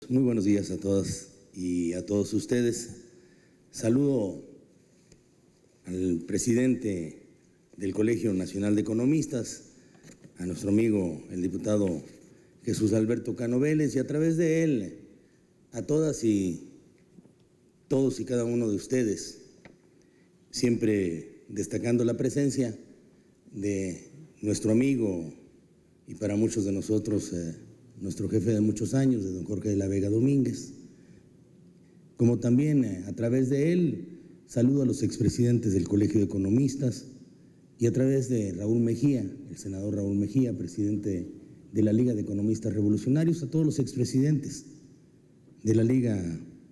Muy buenos días a todas y a todos ustedes. Saludo al presidente del Colegio Nacional de Economistas, a nuestro amigo el diputado Jesús Alberto Cano Vélez, y a través de él a todas y todos y cada uno de ustedes, siempre destacando la presencia de nuestro amigo y para muchos de nosotros nuestro jefe de muchos años, de don Jorge de la Vega Domínguez. Como también a través de él saludo a los expresidentes del Colegio de Economistas, y a través de Raúl Mejía, el senador Raúl Mejía, presidente de la Liga de Economistas Revolucionarios, a todos los expresidentes de la Liga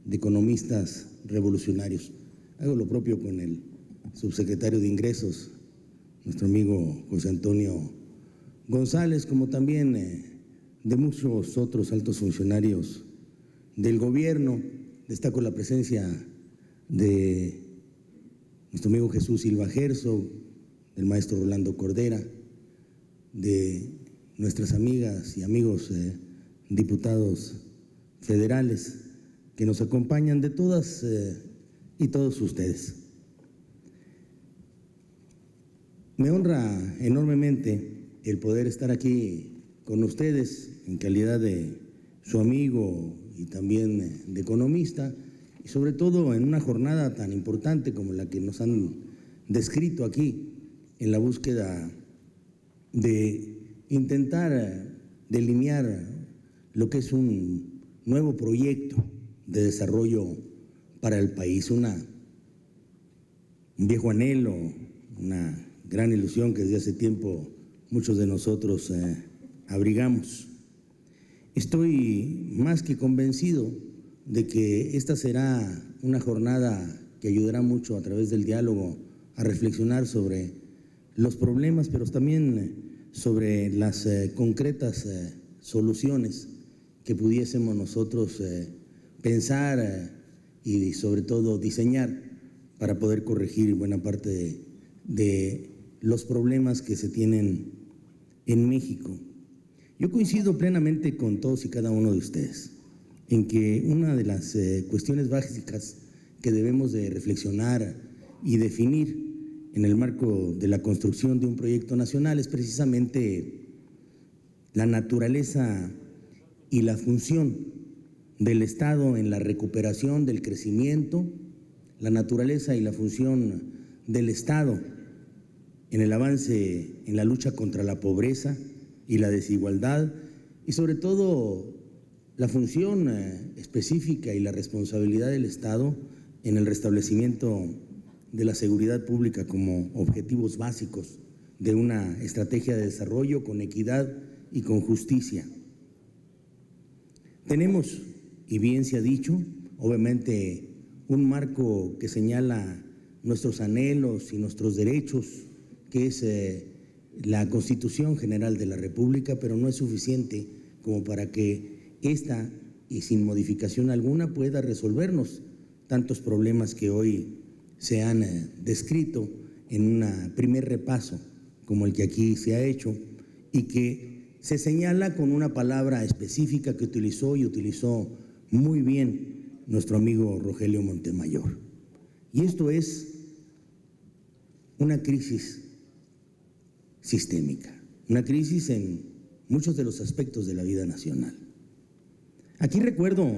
de Economistas Revolucionarios. Hago lo propio con el subsecretario de Ingresos, nuestro amigo José Antonio González, como también de muchos otros altos funcionarios del gobierno. Destaco la presencia de nuestro amigo Jesús Silva Herzog, del maestro Rolando Cordera, de nuestras amigas y amigos diputados federales que nos acompañan, de todas y todos ustedes. Me honra enormemente el poder estar aquí con ustedes en calidad de su amigo y también de economista, y sobre todo en una jornada tan importante como la que nos han descrito aquí, en la búsqueda de intentar delinear lo que es un nuevo proyecto de desarrollo para el país, un viejo anhelo, una gran ilusión que desde hace tiempo muchos de nosotros abrigamos. Estoy más que convencido de que esta será una jornada que ayudará mucho a través del diálogo a reflexionar sobre los problemas, pero también sobre las concretas soluciones que pudiésemos nosotros pensar y sobre todo diseñar para poder corregir buena parte de los problemas que se tienen en México. Yo coincido plenamente con todos y cada uno de ustedes en que una de las cuestiones básicas que debemos de reflexionar y definir en el marco de la construcción de un proyecto nacional es precisamente la naturaleza y la función del Estado en la recuperación del crecimiento, la naturaleza y la función del Estado en el avance en la lucha contra la pobreza y la desigualdad, y sobre todo la función específica y la responsabilidad del Estado en el restablecimiento de la seguridad pública como objetivos básicos de una estrategia de desarrollo con equidad y con justicia. Tenemos, y bien se ha dicho, obviamente un marco que señala nuestros anhelos y nuestros derechos, que es la Constitución General de la República, pero no es suficiente como para que esta, y sin modificación alguna, pueda resolvernos tantos problemas que hoy se han descrito en un primer repaso como el que aquí se ha hecho, y que se señala con una palabra específica que utilizó y utilizó muy bien nuestro amigo Rogelio Montemayor. Y esto es una crisis sistémica, una crisis en muchos de los aspectos de la vida nacional. Aquí recuerdo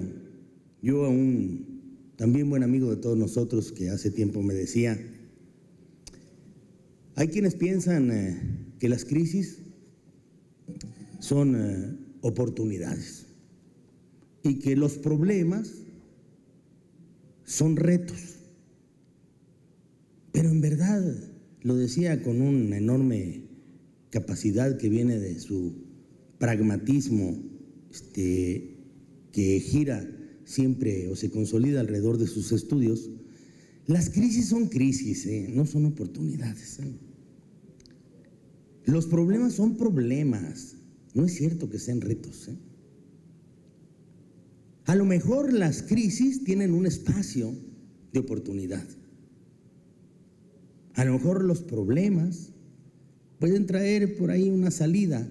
yo a un también buen amigo de todos nosotros que hace tiempo me decía: hay quienes piensan que las crisis son oportunidades y que los problemas son retos, pero en verdad, lo decía con una enorme capacidad que viene de su pragmatismo, que gira siempre o se consolida alrededor de sus estudios, las crisis son crisis, no son oportunidades. Los problemas son problemas, no es cierto que sean retos. A lo mejor las crisis tienen un espacio de oportunidad. A lo mejor los problemas pueden traer por ahí una salida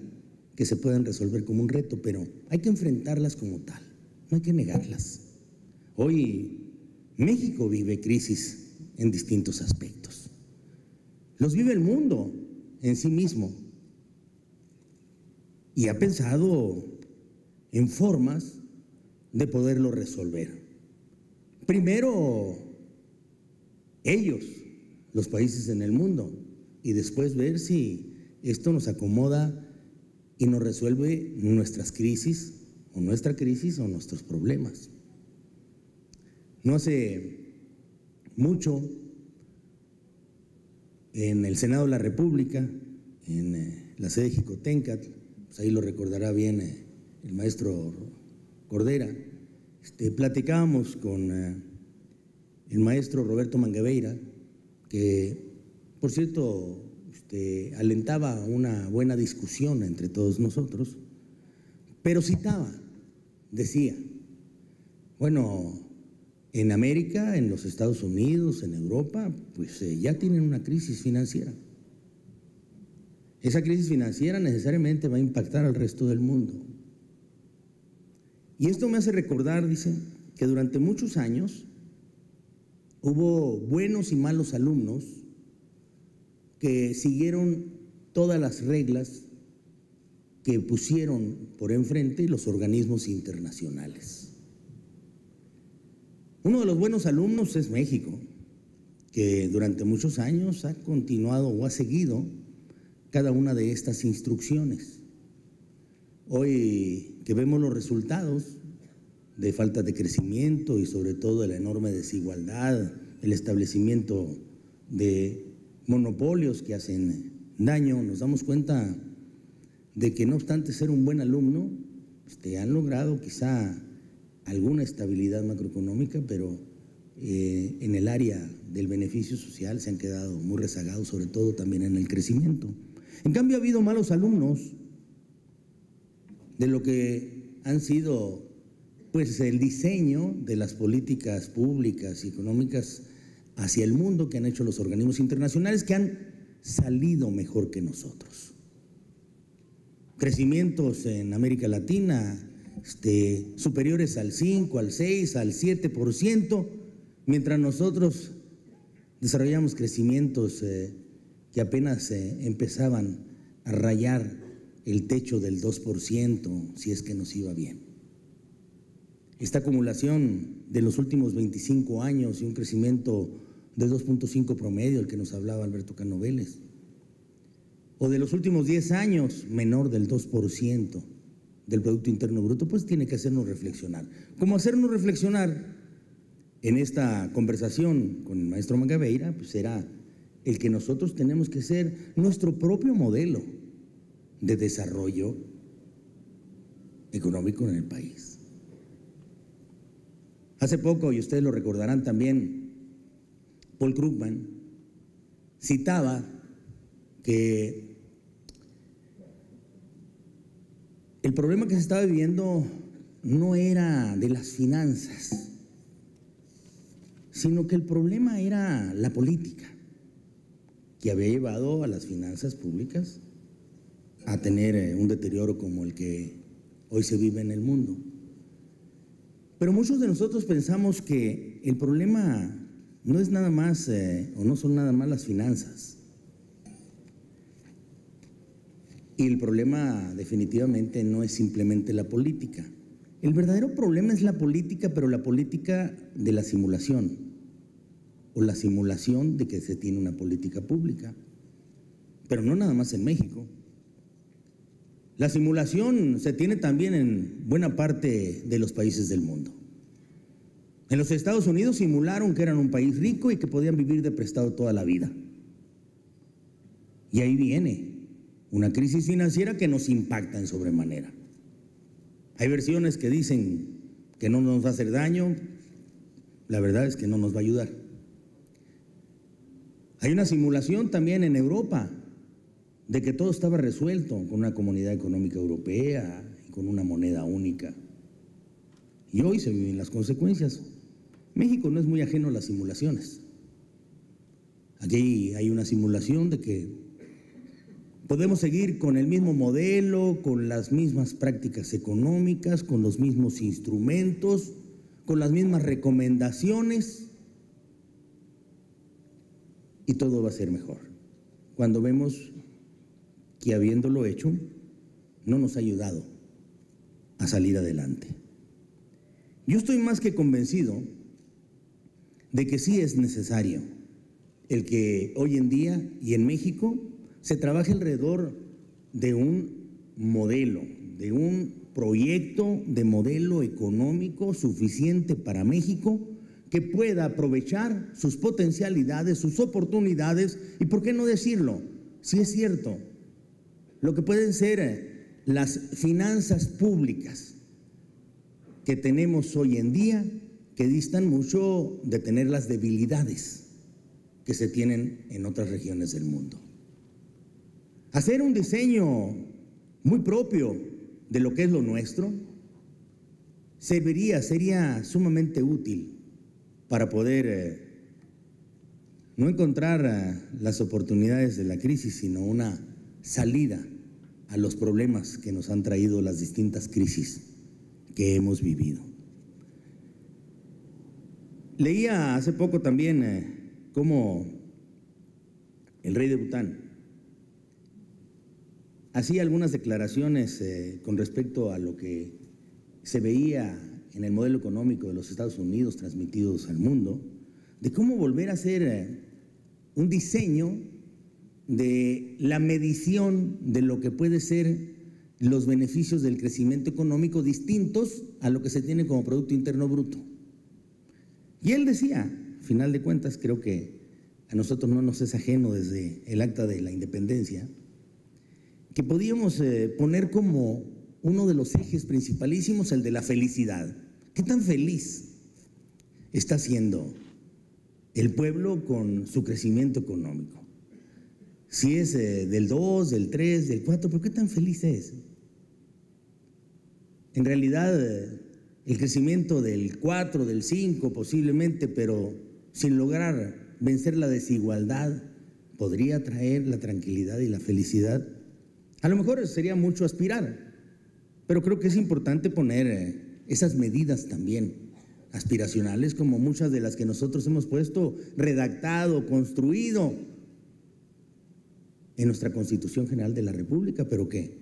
que se pueden resolver como un reto, pero hay que enfrentarlas como tal. no hay que negarlas. Hoy México vive crisis en distintos aspectos. Los vive el mundo en sí mismo y ha pensado en formas de poderlo resolver. Primero, ellos, los países en el mundo, y después ver si esto nos acomoda y nos resuelve nuestras crisis o nuestra crisis o nuestros problemas. No hace mucho, en el Senado de la República, en la sede de Jicotencat, pues ahí lo recordará bien el maestro Cordera, platicábamos con el maestro Roberto Mangabeira, que por cierto alentaba una buena discusión entre todos nosotros, pero citaba, decía, bueno, en América, en los Estados Unidos, en Europa, pues ya tienen una crisis financiera. Esa crisis financiera necesariamente va a impactar al resto del mundo. Y esto me hace recordar, dice, que durante muchos años hubo buenos y malos alumnos que siguieron todas las reglas que pusieron por enfrente los organismos internacionales. Uno de los buenos alumnos es México, que durante muchos años ha continuado o ha seguido cada una de estas instrucciones. Hoy que vemos los resultados de falta de crecimiento y sobre todo de la enorme desigualdad, el establecimiento de monopolios que hacen daño, nos damos cuenta de que no obstante ser un buen alumno, han logrado quizá alguna estabilidad macroeconómica, pero en el área del beneficio social se han quedado muy rezagados, sobre todo también en el crecimiento. En cambio, ha habido malos alumnos de lo que han sido pues el diseño de las políticas públicas y económicas hacia el mundo que han hecho los organismos internacionales, que han salido mejor que nosotros. Crecimientos en América Latina superiores al 5, al 6, al 7%, mientras nosotros desarrollamos crecimientos que apenas empezaban a rayar el techo del 2%, si es que nos iba bien. Esta acumulación de los últimos 25 años y un crecimiento de 2.5 promedio, el que nos hablaba Alberto Cano Vélez, o de los últimos 10 años, menor del 2% del Producto Interno Bruto, pues tiene que hacernos reflexionar. ¿Cómo hacernos reflexionar? En esta conversación con el maestro Mangabeira, pues era el que nosotros tenemos que ser nuestro propio modelo de desarrollo económico en el país. Hace poco, y ustedes lo recordarán también, Paul Krugman citaba que el problema que se estaba viviendo no era de las finanzas, sino que el problema era la política, que había llevado a las finanzas públicas a tener un deterioro como el que hoy se vive en el mundo. Pero muchos de nosotros pensamos que el problema no es nada más o no son nada más las finanzas. Y el problema definitivamente no es simplemente la política. El verdadero problema es la política, pero la política de la simulación, o la simulación de que se tiene una política pública. Pero no nada más en México. La simulación se tiene también en buena parte de los países del mundo. En los Estados Unidos simularon que eran un país rico y que podían vivir de prestado toda la vida. Y ahí viene una crisis financiera que nos impacta en sobremanera. Hay versiones que dicen que no nos va a hacer daño, la verdad es que no nos va a ayudar. Hay una simulación también en Europa de que todo estaba resuelto con una comunidad económica europea y con una moneda única. Y hoy se viven las consecuencias. México no es muy ajeno a las simulaciones. Aquí hay una simulación de que Podemos seguir con el mismo modelo, con las mismas prácticas económicas, con los mismos instrumentos, con las mismas recomendaciones, y todo va a ser mejor. Cuando vemos que habiéndolo hecho, no nos ha ayudado a salir adelante. Yo estoy más que convencido de que sí es necesario el que hoy en día y en México se trabaje alrededor de un modelo, de un proyecto de modelo económico suficiente para México que pueda aprovechar sus potencialidades, sus oportunidades y, ¿por qué no decirlo? Si es cierto, lo que pueden ser las finanzas públicas que tenemos hoy en día, que distan mucho de tener las debilidades que se tienen en otras regiones del mundo. Hacer un diseño muy propio de lo que es lo nuestro sería sumamente útil para poder no encontrar las oportunidades de la crisis, sino una salida a los problemas que nos han traído las distintas crisis que hemos vivido. Leía hace poco también cómo el rey de Bután hacía algunas declaraciones con respecto a lo que se veía en el modelo económico de los Estados Unidos transmitidos al mundo, de cómo volver a hacer un diseño de la medición de lo que puede ser los beneficios del crecimiento económico distintos a lo que se tiene como Producto Interno Bruto. Y él decía, al final de cuentas, creo que a nosotros no nos es ajeno desde el Acta de la Independencia, que podíamos poner como uno de los ejes principalísimos el de la felicidad. ¿Qué tan feliz está siendo el pueblo con su crecimiento económico? Si es del 2, del 3, del 4, ¿pero qué tan feliz es? En realidad, el crecimiento del 4, del 5 posiblemente, pero sin lograr vencer la desigualdad, ¿podría traer la tranquilidad y la felicidad? A lo mejor sería mucho aspirar, pero creo que es importante poner esas medidas también aspiracionales, como muchas de las que nosotros hemos puesto, redactado, construido en nuestra Constitución General de la República, pero que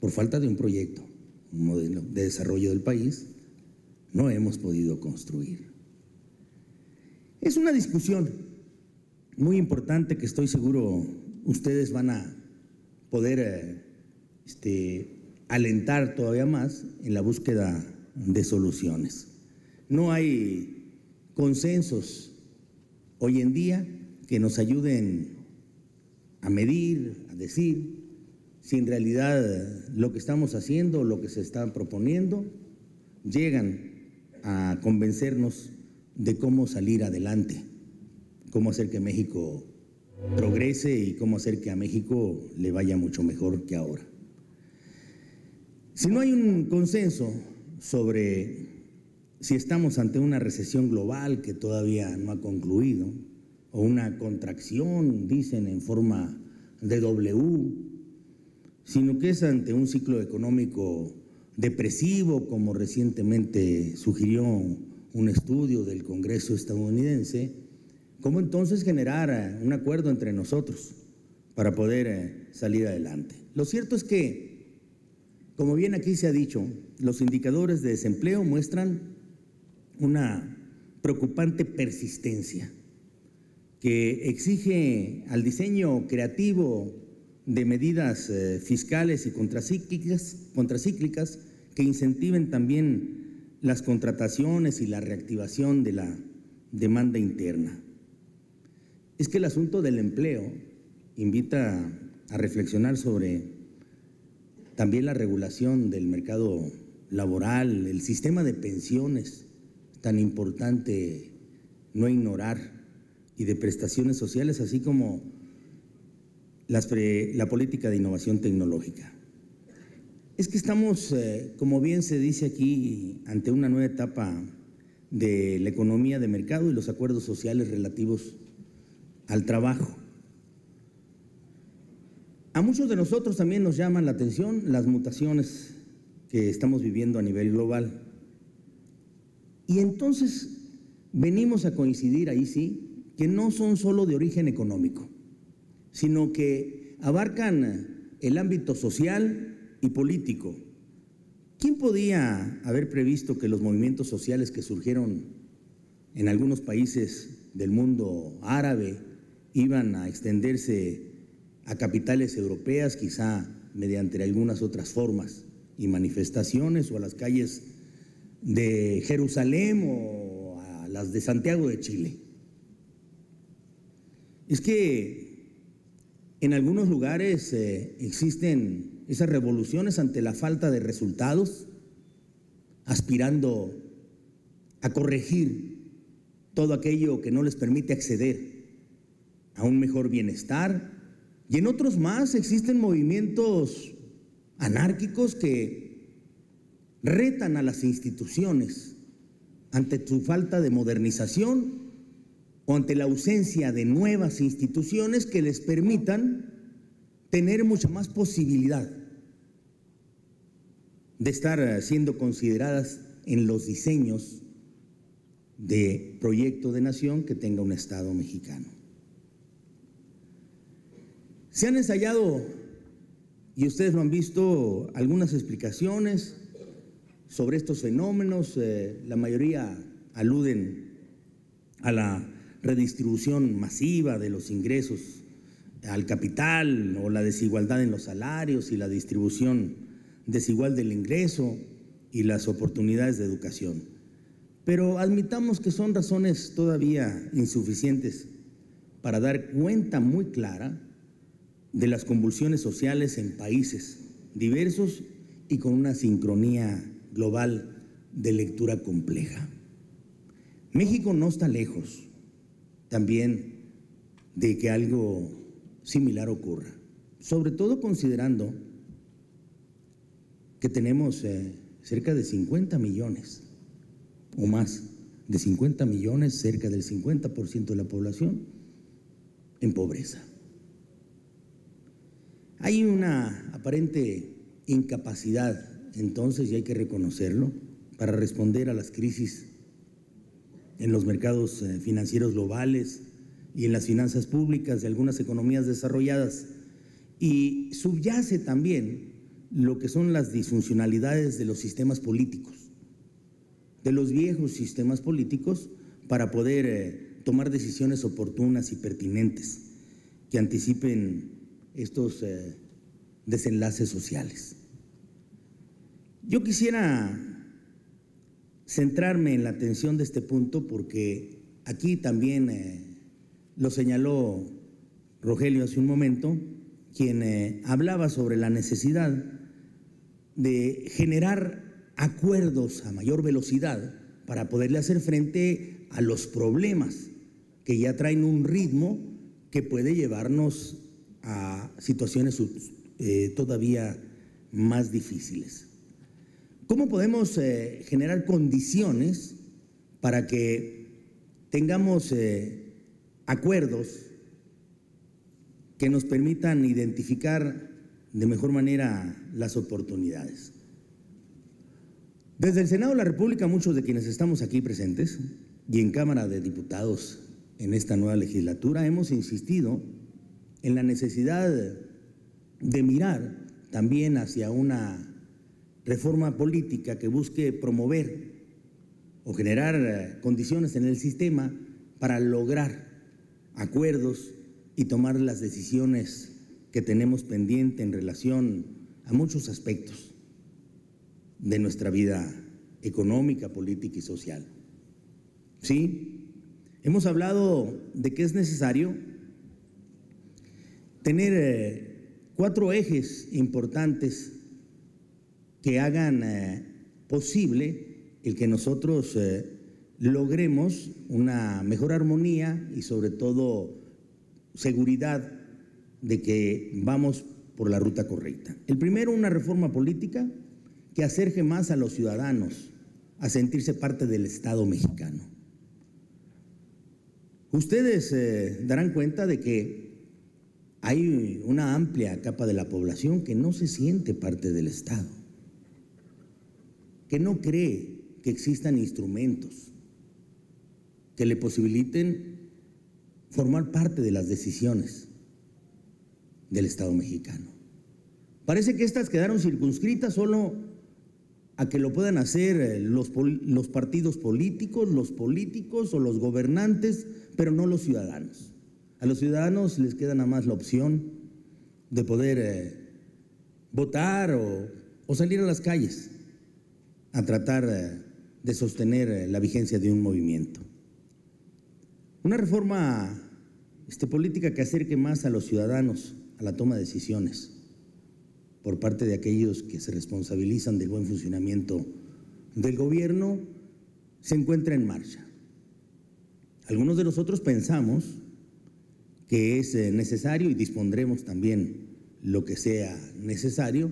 por falta de un proyecto, un modelo de desarrollo del país, no hemos podido construir. Es una discusión muy importante que estoy seguro ustedes van a poder alentar todavía más en la búsqueda de soluciones. No hay consensos hoy en día que nos ayuden a medir, a decir si en realidad lo que estamos haciendo, lo que se está proponiendo, llegan a convencernos de cómo salir adelante, cómo hacer que México progrese y cómo hacer que a México le vaya mucho mejor que ahora. Si no hay un consenso sobre si estamos ante una recesión global que todavía no ha concluido, o una contracción, dicen, en forma de W, sino que es ante un ciclo económico depresivo, como recientemente sugirió un estudio del Congreso estadounidense, ¿cómo entonces generar un acuerdo entre nosotros para poder salir adelante? Lo cierto es que, como bien aquí se ha dicho, los indicadores de desempleo muestran una preocupante persistencia que exige al diseño creativo de medidas fiscales y contracíclicas que incentiven también las contrataciones y la reactivación de la demanda interna. Es que el asunto del empleo invita a reflexionar sobre también la regulación del mercado laboral, el sistema de pensiones, tan importante no ignorar, y de prestaciones sociales, así como la política de innovación tecnológica. Es que estamos, como bien se dice aquí, ante una nueva etapa de la economía de mercado y los acuerdos sociales relativos al trabajo. A muchos de nosotros también nos llaman la atención las mutaciones que estamos viviendo a nivel global. Y entonces venimos a coincidir ahí sí, que no son solo de origen económico, sino que abarcan el ámbito social y político. ¿Quién podía haber previsto que los movimientos sociales que surgieron en algunos países del mundo árabe iban a extenderse a capitales europeas, quizá mediante algunas otras formas y manifestaciones, o a las calles de Jerusalén o a las de Santiago de Chile? Es que en algunos lugares existen esas revoluciones ante la falta de resultados, aspirando a corregir todo aquello que no les permite acceder a un mejor bienestar. Y en otros más existen movimientos anárquicos que retan a las instituciones ante su falta de modernización o ante la ausencia de nuevas instituciones que les permitan tener mucha más posibilidad de estar siendo consideradas en los diseños de proyecto de nación que tenga un Estado mexicano. Se han ensayado, y ustedes lo han visto, algunas explicaciones sobre estos fenómenos. La mayoría aluden a la redistribución masiva de los ingresos al capital, o la desigualdad en los salarios y la distribución desigual del ingreso y las oportunidades de educación. Pero admitamos que son razones todavía insuficientes para dar cuenta muy clara de las convulsiones sociales en países diversos y con una sincronía global de lectura compleja. México no está lejos también de que algo similar ocurra, sobre todo considerando que tenemos cerca de 50 millones o más de 50 millones, cerca del 50% de la población en pobreza. Hay una aparente incapacidad, entonces, y hay que reconocerlo, para responder a las crisis en los mercados financieros globales y en las finanzas públicas de algunas economías desarrolladas. Y subyace también lo que son las disfuncionalidades de los sistemas políticos, de los viejos sistemas políticos, para poder tomar decisiones oportunas y pertinentes que anticipen estos desenlaces sociales. Yo quisiera centrarme en la atención de este punto porque aquí también lo señaló Rogelio hace un momento, quien hablaba sobre la necesidad de generar acuerdos a mayor velocidad para poderle hacer frente a los problemas que ya traen un ritmo que puede llevarnos a situaciones todavía más difíciles. ¿Cómo podemos generar condiciones para que tengamos acuerdos que nos permitan identificar de mejor manera las oportunidades? Desde el Senado de la República, muchos de quienes estamos aquí presentes y en Cámara de Diputados en esta nueva legislatura, hemos insistido en la necesidad de mirar también hacia una reforma política que busque promover o generar condiciones en el sistema para lograr acuerdos y tomar las decisiones que tenemos pendiente en relación a muchos aspectos de nuestra vida económica, política y social. Sí, hemos hablado de que es necesario tener 4 ejes importantes que hagan posible el que nosotros logremos una mejor armonía y sobre todo seguridad de que vamos por la ruta correcta. El primero, una reforma política que acerque más a los ciudadanos a sentirse parte del Estado mexicano. Ustedes darán cuenta de que hay una amplia capa de la población que no se siente parte del Estado, que no cree que existan instrumentos que le posibiliten formar parte de las decisiones del Estado mexicano. Parece que estas quedaron circunscritas solo a que lo puedan hacer los partidos políticos, los políticos o los gobernantes, pero no los ciudadanos. A los ciudadanos les queda nada más la opción de poder votar o salir a las calles a tratar de sostener la vigencia de un movimiento. Una reforma política que acerque más a los ciudadanos a la toma de decisiones por parte de aquellos que se responsabilizan del buen funcionamiento del gobierno se encuentra en marcha. Algunos de nosotros pensamos que es necesario y dispondremos también lo que sea necesario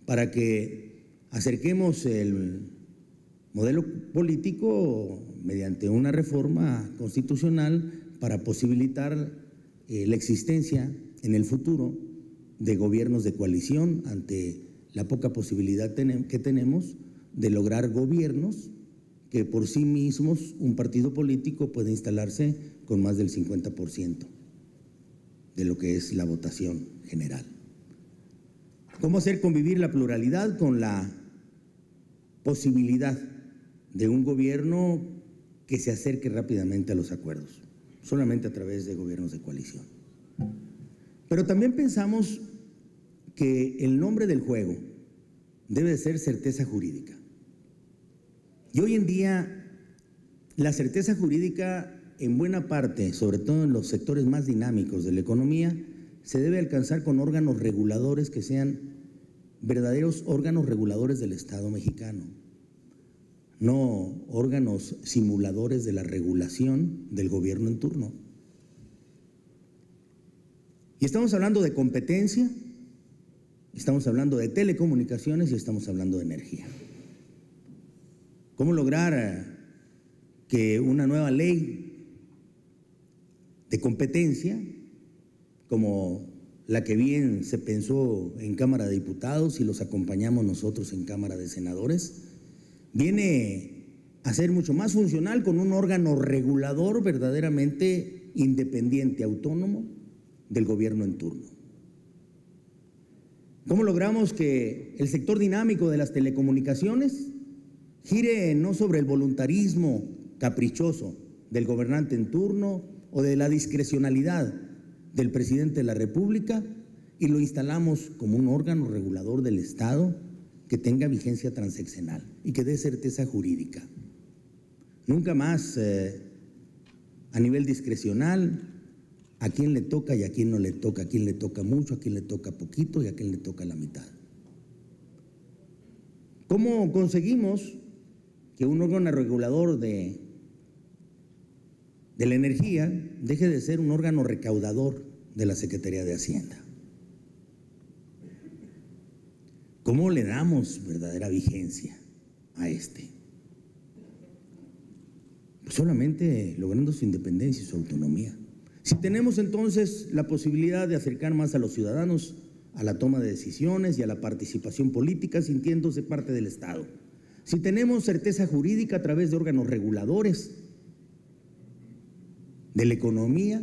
para que acerquemos el modelo político mediante una reforma constitucional para posibilitar la existencia en el futuro de gobiernos de coalición ante la poca posibilidad que tenemos de lograr gobiernos que por sí mismos un partido político puede instalarse con más del 50% de lo que es la votación general. ¿Cómo hacer convivir la pluralidad con la posibilidad de un gobierno que se acerque rápidamente a los acuerdos? Solamente a través de gobiernos de coalición. Pero también pensamos que el nombre del juego debe ser certeza jurídica. Y hoy en día la certeza jurídica en buena parte, sobre todo en los sectores más dinámicos de la economía, se debe alcanzar con órganos reguladores que sean verdaderos órganos reguladores del Estado mexicano, no órganos simuladores de la regulación del gobierno en turno. Y estamos hablando de competencia, estamos hablando de telecomunicaciones y estamos hablando de energía. ¿Cómo lograr que una nueva ley de competencia, como la que bien se pensó en Cámara de Diputados y los acompañamos nosotros en Cámara de Senadores, viene a ser mucho más funcional con un órgano regulador verdaderamente independiente, autónomo del gobierno en turno? ¿Cómo logramos que el sector dinámico de las telecomunicaciones gire no sobre el voluntarismo caprichoso del gobernante en turno o de la discrecionalidad del presidente de la República y lo instalamos como un órgano regulador del Estado que tenga vigencia transeccional y que dé certeza jurídica? Nunca más a nivel discrecional a quién le toca y a quién no le toca, a quién le toca mucho, a quién le toca poquito y a quién le toca la mitad. ¿Cómo conseguimos que un órgano regulador de la energía deje de ser un órgano recaudador de la Secretaría de Hacienda? ¿Cómo le damos verdadera vigencia a este? Pues solamente logrando su independencia y su autonomía. Si tenemos entonces la posibilidad de acercar más a los ciudadanos a la toma de decisiones y a la participación política sintiéndose parte del Estado, si tenemos certeza jurídica a través de órganos reguladores de la economía,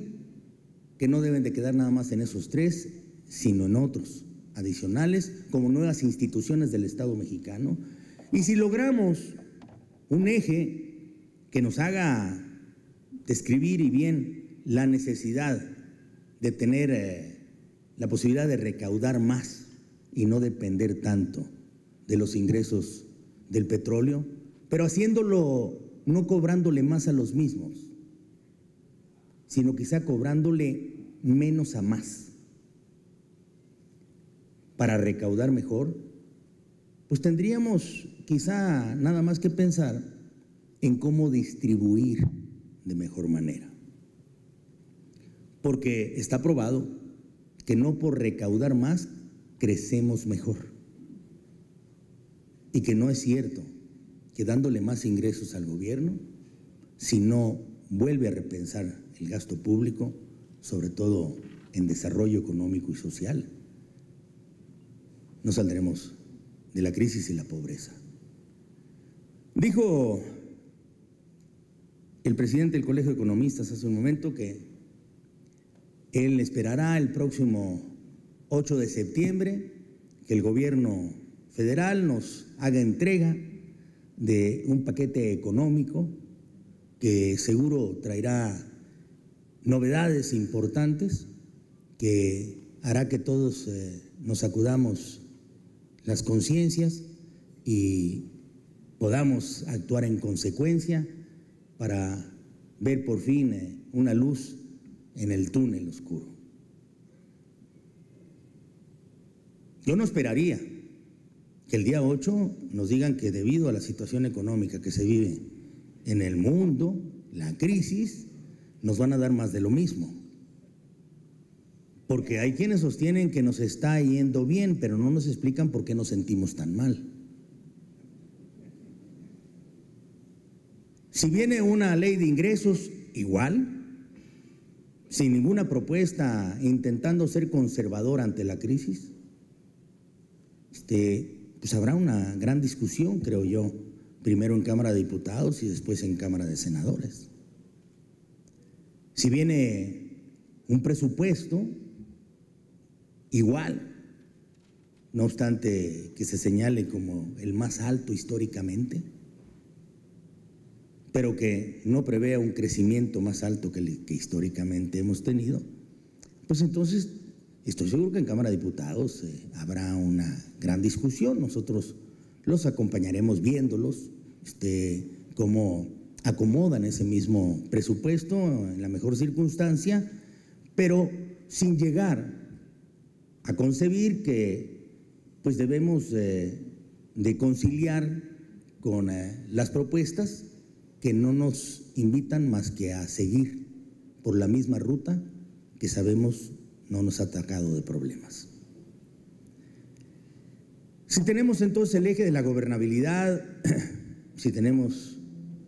que no deben de quedar nada más en esos tres, sino en otros adicionales, como nuevas instituciones del Estado mexicano, y si logramos un eje que nos haga describir y bien la necesidad de tener la posibilidad de recaudar más y no depender tanto de los ingresos del petróleo, pero haciéndolo no cobrándole más a los mismos, sino quizá cobrándole menos a más para recaudar mejor, pues tendríamos quizá nada más que pensar en cómo distribuir de mejor manera. Porque está probado que no por recaudar más crecemos mejor. Y que no es cierto que dándole más ingresos al gobierno, si no vuelve a repensar el gasto público, sobre todo en desarrollo económico y social, no saldremos de la crisis y la pobreza. Dijo el presidente del Colegio de Economistas hace un momento que él esperará el próximo 8 de septiembre que el gobierno federal nos haga entrega de un paquete económico que seguro traerá novedades importantes, que hará que todos nos sacudamos las conciencias y podamos actuar en consecuencia para ver por fin una luz en el túnel oscuro. Yo no esperaría que el día 8 nos digan que debido a la situación económica que se vive en el mundo, la crisis, nos van a dar más de lo mismo. Porque hay quienes sostienen que nos está yendo bien, pero no nos explican por qué nos sentimos tan mal. Si viene una ley de ingresos, igual, sin ninguna propuesta, intentando ser conservador ante la crisis, pues habrá una gran discusión, creo yo, primero en Cámara de Diputados y después en Cámara de Senadores. Si viene un presupuesto, igual, no obstante que se señale como el más alto históricamente, pero que no prevea un crecimiento más alto que el que históricamente hemos tenido, pues entonces estoy seguro que en Cámara de Diputados habrá una gran discusión. Nosotros los acompañaremos viéndolos, cómo acomodan ese mismo presupuesto en la mejor circunstancia, pero sin llegar a concebir que pues debemos de conciliar con las propuestas que no nos invitan más que a seguir por la misma ruta que sabemos no nos ha atacado de problemas. Si tenemos entonces el eje de la gobernabilidad, si tenemos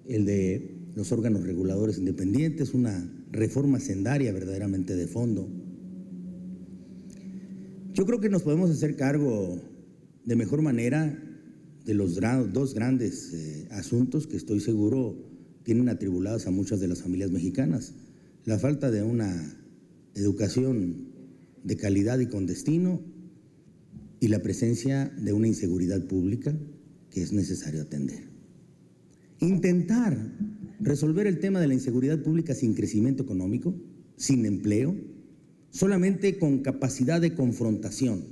el de los órganos reguladores independientes, una reforma sendaria verdaderamente de fondo, yo creo que nos podemos hacer cargo de mejor manera de los dos grandes asuntos que estoy seguro tienen atribuladas a muchas de las familias mexicanas: la falta de una educación de calidad y con destino y la presencia de una inseguridad pública que es necesario atender. Intentar resolver el tema de la inseguridad pública sin crecimiento económico, sin empleo, solamente con capacidad de confrontación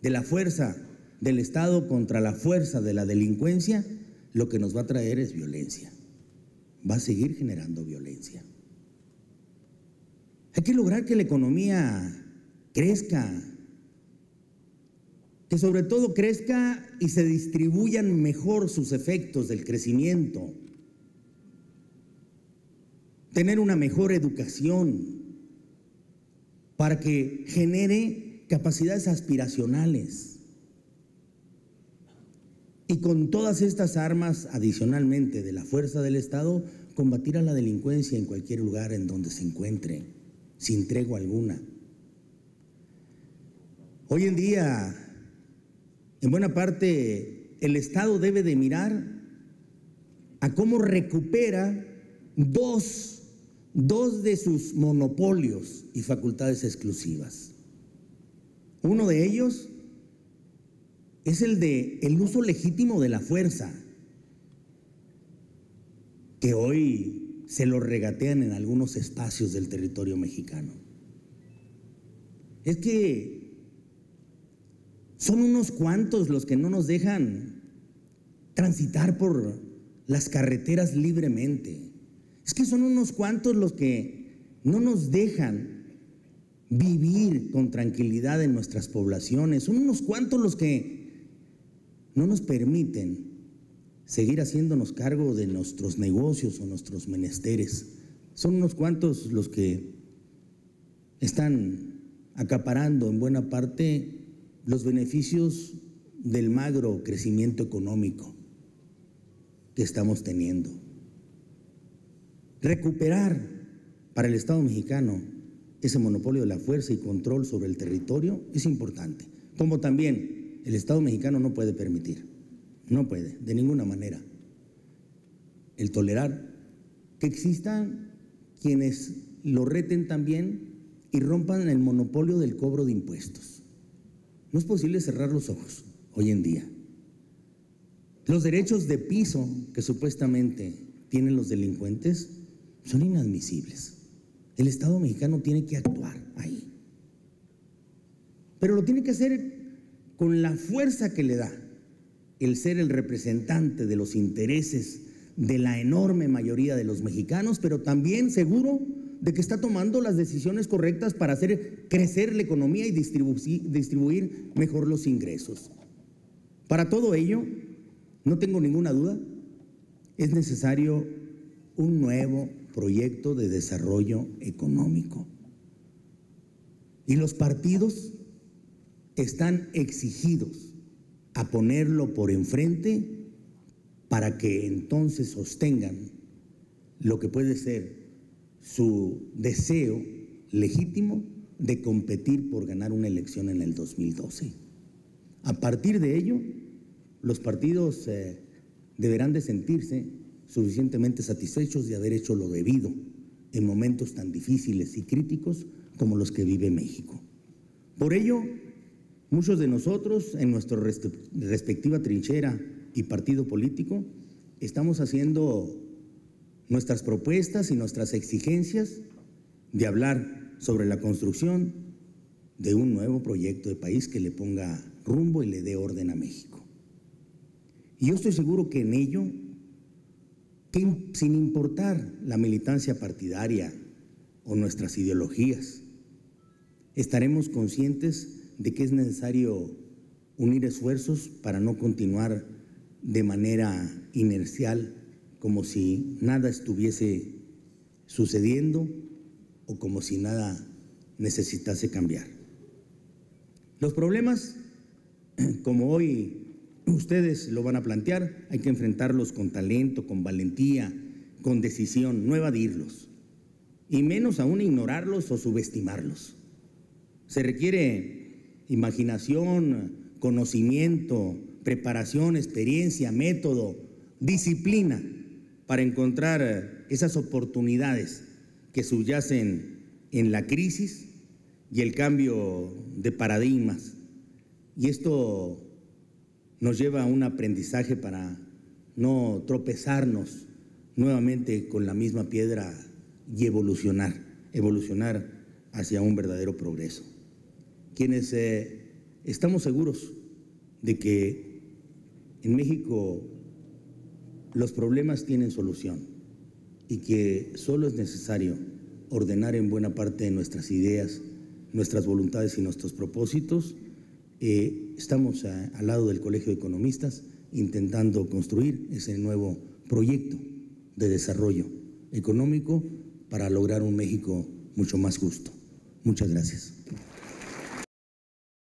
de la fuerza del Estado contra la fuerza de la delincuencia, lo que nos va a traer es violencia. Va a seguir generando violencia. Hay que lograr que la economía crezca, que sobre todo crezca y se distribuyan mejor sus efectos del crecimiento, tener una mejor educación para que genere capacidades aspiracionales. Y con todas estas armas, adicionalmente de la fuerza del Estado, combatir a la delincuencia en cualquier lugar en donde se encuentre, sin tregua alguna. Hoy en día, en buena parte, el Estado debe de mirar a cómo recupera dos de sus monopolios y facultades exclusivas. Uno de ellos es el de el uso legítimo de la fuerza, que hoy se lo regatean en algunos espacios del territorio mexicano. Es que son unos cuantos los que no nos dejan transitar por las carreteras libremente. Es que son unos cuantos los que no nos dejan vivir con tranquilidad en nuestras poblaciones. Son unos cuantos los que no nos permiten seguir haciéndonos cargo de nuestros negocios o nuestros menesteres. Son unos cuantos los que están acaparando en buena parte los beneficios del magro crecimiento económico que estamos teniendo. Recuperar para el Estado mexicano ese monopolio de la fuerza y control sobre el territorio es importante, como también el Estado mexicano no puede permitir, no puede, de ninguna manera, el tolerar que existan quienes lo reten también y rompan el monopolio del cobro de impuestos. No es posible cerrar los ojos hoy en día. Los derechos de piso que supuestamente tienen los delincuentes son inadmisibles. El Estado mexicano tiene que actuar ahí. Pero lo tiene que hacer con la fuerza que le da el ser el representante de los intereses de la enorme mayoría de los mexicanos, pero también seguro de que está tomando las decisiones correctas para hacer crecer la economía y distribuir mejor los ingresos. Para todo ello, no tengo ninguna duda, es necesario un nuevo proyecto de desarrollo económico. Y los partidos están exigidos a ponerlo por enfrente para que entonces sostengan lo que puede ser su deseo legítimo de competir por ganar una elección en el 2012. A partir de ello, los partidos deberán de sentirse suficientemente satisfechos de haber hecho lo debido en momentos tan difíciles y críticos como los que vive México. Por ello, muchos de nosotros, en nuestra respectiva trinchera y partido político, estamos haciendo nuestras propuestas y nuestras exigencias de hablar sobre la construcción de un nuevo proyecto de país que le ponga rumbo y le dé orden a México. Y yo estoy seguro que en ello, sin importar la militancia partidaria o nuestras ideologías, estaremos conscientes de que es necesario unir esfuerzos para no continuar de manera inercial, como si nada estuviese sucediendo o como si nada necesitase cambiar. Los problemas, como hoy ustedes lo van a plantear, hay que enfrentarlos con talento, con valentía, con decisión, no evadirlos, y menos aún ignorarlos o subestimarlos. Se requiere imaginación, conocimiento, preparación, experiencia, método, disciplina para encontrar esas oportunidades que subyacen en la crisis y el cambio de paradigmas. Y esto nos lleva a un aprendizaje para no tropezarnos nuevamente con la misma piedra y evolucionar hacia un verdadero progreso. Quienes estamos seguros de que en México los problemas tienen solución y que solo es necesario ordenar en buena parte de nuestras ideas, nuestras voluntades y nuestros propósitos, estamos al lado del Colegio de Economistas intentando construir ese nuevo proyecto de desarrollo económico para lograr un México mucho más justo. Muchas gracias.